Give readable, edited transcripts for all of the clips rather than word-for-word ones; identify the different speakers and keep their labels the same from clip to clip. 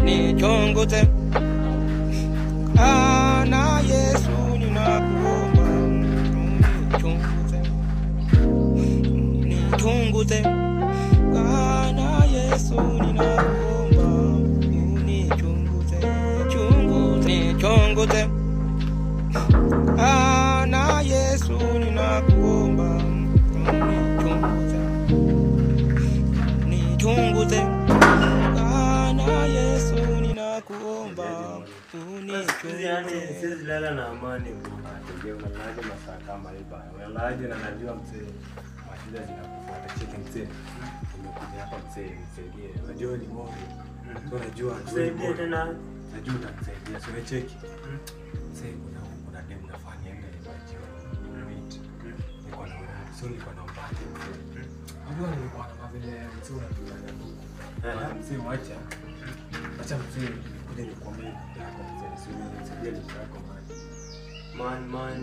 Speaker 1: nichunguze. Na Yesu ninakuomba, nichunguze, nichunguze. Na Yesu ninakuomba, nichunguze, nichunguze. Na Yesu ninakuomba, nichunguze, nichunguze. Na Yesu ninakuomba, unichunguze.
Speaker 2: Sisi lala na amani ndio unalaje masaa kama hii bana. Unalaje na najua mzee mashida zinakufuata cheki mzee. Umekuja hapa mzee nisaidie. Unajua ni moyo. So unajua nisaidie tena. Najua utanisaidia. So cheki. Mzee kuna demu nafanya ende maji. Meet. Niko na wewe. So niko na mbali mzee. Unajua nilikuwa na vile mzee unataka ndugu. Mzee mwacha. Acha mzee kuja nikwambie yako mzee. Sio nisaidie yako man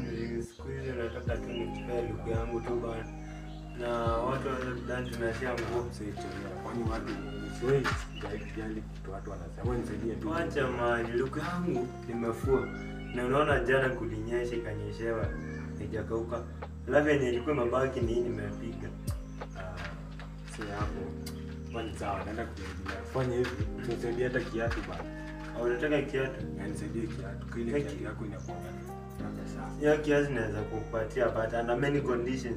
Speaker 2: siku hizi nataka tu nichukue luku yangu tu bana. Na watu wanadhani tunashia nguo msaidia. Kwani watu siwezi kujali kitu watu wanasema nisaidie tu. Acha man, luku yangu nimefua. Na unaona jana kulinyesha ikanyeshewa haijakauka. Labda yenye ilikuwa mabaki ni nimepiga. Si hapo. Kwani sawa naenda kujirudia. Fanya hivi, nisaidie hata kiatu bana. Au unataka kiatu? Nisaidie kiatu. Kile kiatu yako inakuwa ya kiasi naweza kukupatia but under many conditions.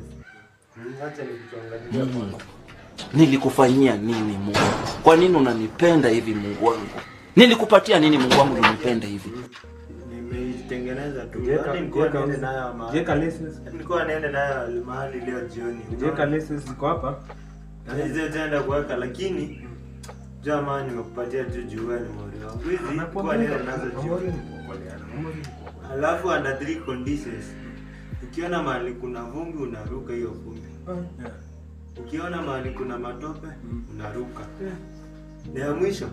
Speaker 2: Acha nikuangalia.
Speaker 1: Nilikufanyia nini Mungu? Kwa nini unanipenda hivi Mungu wangu? Nilikupatia nini Mungu wangu unanipenda hivi?
Speaker 2: Nimeitengeneza tu. Nilikuwa naenda nayo mahali. Jeka lessons. Nilikuwa naenda nayo mahali leo jioni. Jeka lessons ziko hapa. Na hizo tenda kuweka lakini jamani nimekupatia tu juu ni mori wangu. Hizi kwa naenda nazo jioni. Alafu under 3 conditions. Ukiona mahali kuna vumbi unaruka hiyo vumbi. Ukiona mahali kuna matope unaruka. Na ya mwisho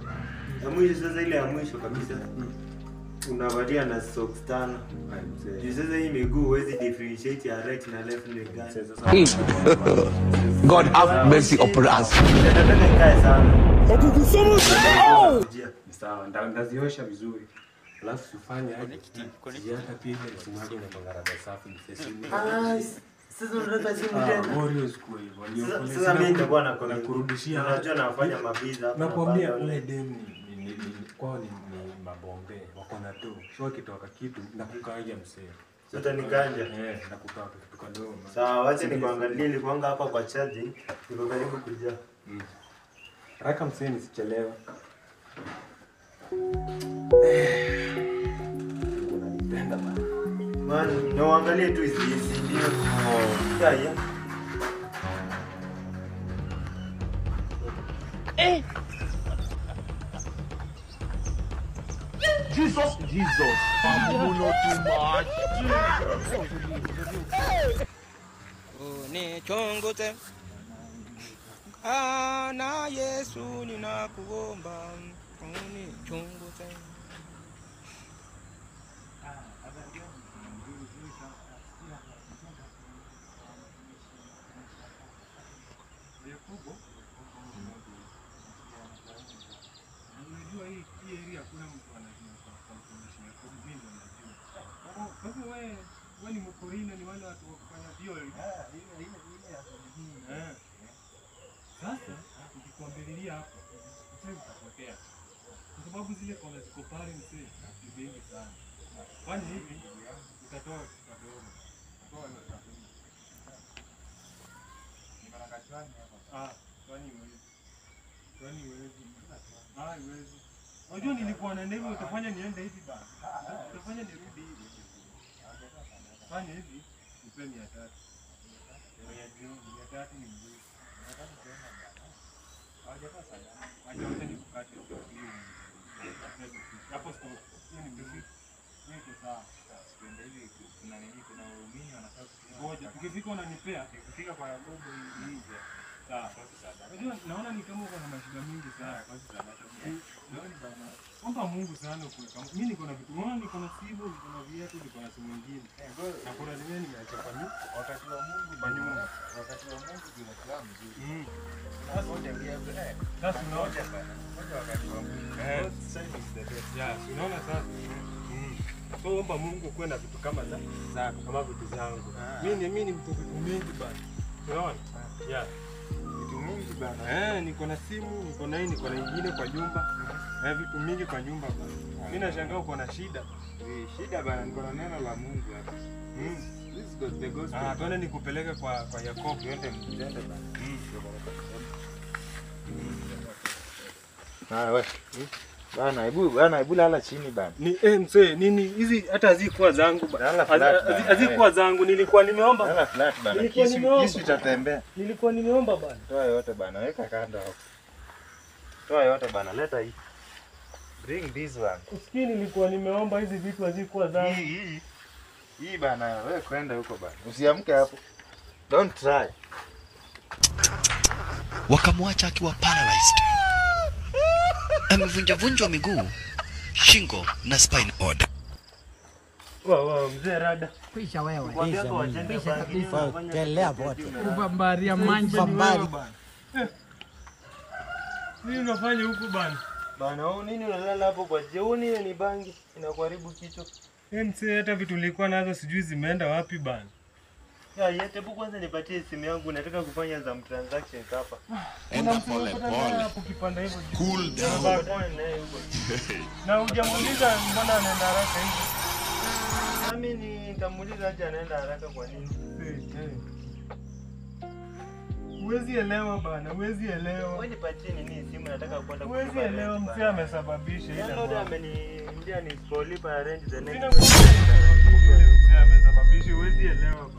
Speaker 2: sasa ile ya mwisho kabisa. Unavalia na socks tano. Sasa hii miguu huwezi differentiate ya right na left leg gani.
Speaker 1: God have mercy upon us.
Speaker 2: Nataka ikae sana. Sawa, ndaziosha vizuri. Alafu tufanye aje hata pia simage na mangaraza safi msesini. Sasa unataka simu tena. Warriors kwa hivyo. Sasa mimi nitakuwa na kurudishia. Unajua nafanya mabiza hapa. Nakwambia ule demu ni kwao ni mabombe. Wako na tu. Sio kitoka kitu na kukaja msee. Sasa nikanja. Na kutoka kitu kadogo. Sawa, acha nikuangalie nilipoanga hapa kwa charging. Niko karibu kuja. Raka msee nisichelewe. Unanipenda bana. Man, na uangalie tu hizi ndio. Haya.
Speaker 3: Jesus. I'm not too much.
Speaker 1: Nichunguze. Na Yesu ninakuomba, unichunguze.
Speaker 2: Wewe ni mkorina ni wale watu wa kufanya violi. Sasa ukikwambia hapo mzee utapotea. Kwa sababu zile kona ziko pale mzee ni vingi sana. Fanya hivi utatoa kidogo. Toa na kidogo. Ni barakachwani hapa. Kwani wewe. Wewe. Unajua nilikuwa na ndevu utafanya niende hivi bana. Utafanya nirudi hivi. Fanya hivi, nipe 300. Wewe ndio 300 ni mzuri. Nataka kuona bana. Hawajapata sana. Wacha nikukate hapo stop. Hiyo ni mzuri. Niko sawa. Sikwenda hivi kuna nini kuna waumini wanataka kusikia. Ngoja, ukifika unanipea, ukifika kwa Yakobo hii nje. Sawa, sasa. Unajua naona ni kama uko na mashida mingi sana. Naona bana. Omba Mungu sana kuweka. Mimi niko na vitu. Unaona niko na simu, niko na viatu, niko na simu nyingine. Na kuna nini nimeacha kwa nini? Wakati wa Mungu bani Mungu. Wakati wa Mungu bila kalamu mzuri. Sasa ngoja ngia. Sasa unaona bana. Ngoja wakati wa Mungu. Sasa Ya, unaona sasa? So omba Mungu kuwe na vitu kama zako, kama vitu zangu. Mimi ni mtu vitu mingi bana. Unaona? Ya.
Speaker 4: Vitu mingi bana.
Speaker 2: Niko na simu, niko na ingine kwa nyumba. Vitu mingi kwa nyumba bana. Mimi nashangaa uko na shida.
Speaker 4: Shida bana, niko na neno la Mungu hapa. This is the gospel.
Speaker 2: Tuone nikupeleke kwa Yakobo.
Speaker 4: Twende bana. Wewe. Bana, hebu lala chini bana.
Speaker 2: Ni mzee, nini hizi hata hazikuwa zangu bana. Hazikuwa zangu, nilikuwa nimeomba.
Speaker 4: Lala flat bana. Kisu itatembea.
Speaker 2: Nilikuwa nimeomba bana.
Speaker 4: Toa yote bana, weka kando hapo. Toa yote bana, leta hii. Bring this one.
Speaker 2: Usikii nilikuwa nimeomba hizi vitu hazikuwa zangu.
Speaker 4: Hii bana, wewe kwenda huko bana. Usiamke hapo. Don't try.
Speaker 5: Wakamwacha akiwa paralyzed. Amevunjavunjwa miguu, shingo na spine cord.
Speaker 2: Mzee rada.
Speaker 6: Pisha wewe.
Speaker 2: Pisha
Speaker 6: kabisa. Kelea bote.
Speaker 7: Ubambaria manji.
Speaker 6: Bambari.
Speaker 2: Nini unafanya huku bana?
Speaker 4: Bana, wewe nini unalala hapo kwa jeuni? Ni bangi inakuharibu kichwa.
Speaker 2: Mzee, hata vitu nilikuwa nazo sijui zimeenda wapi bana.
Speaker 4: Hebu kwanza nipatie simu yangu, nataka kufanya some transactions hapa.
Speaker 7: Enda pole pole.
Speaker 2: Ukipanda hivyo.
Speaker 7: Cool down.
Speaker 2: Na hujamuuliza mbona anaenda haraka hivi?
Speaker 4: Nami nitamuuliza aje anaenda haraka kwa nini?
Speaker 2: Huwezi elewa bana, huwezi elewa.
Speaker 4: Wewe nipatie nini simu, nataka kwenda
Speaker 2: kulipa. Huwezi elewa, mzee amesababisha ile.
Speaker 4: Ndio ameniambia ni polipa rent the next.
Speaker 2: Mzee amesababisha, huwezi elewa.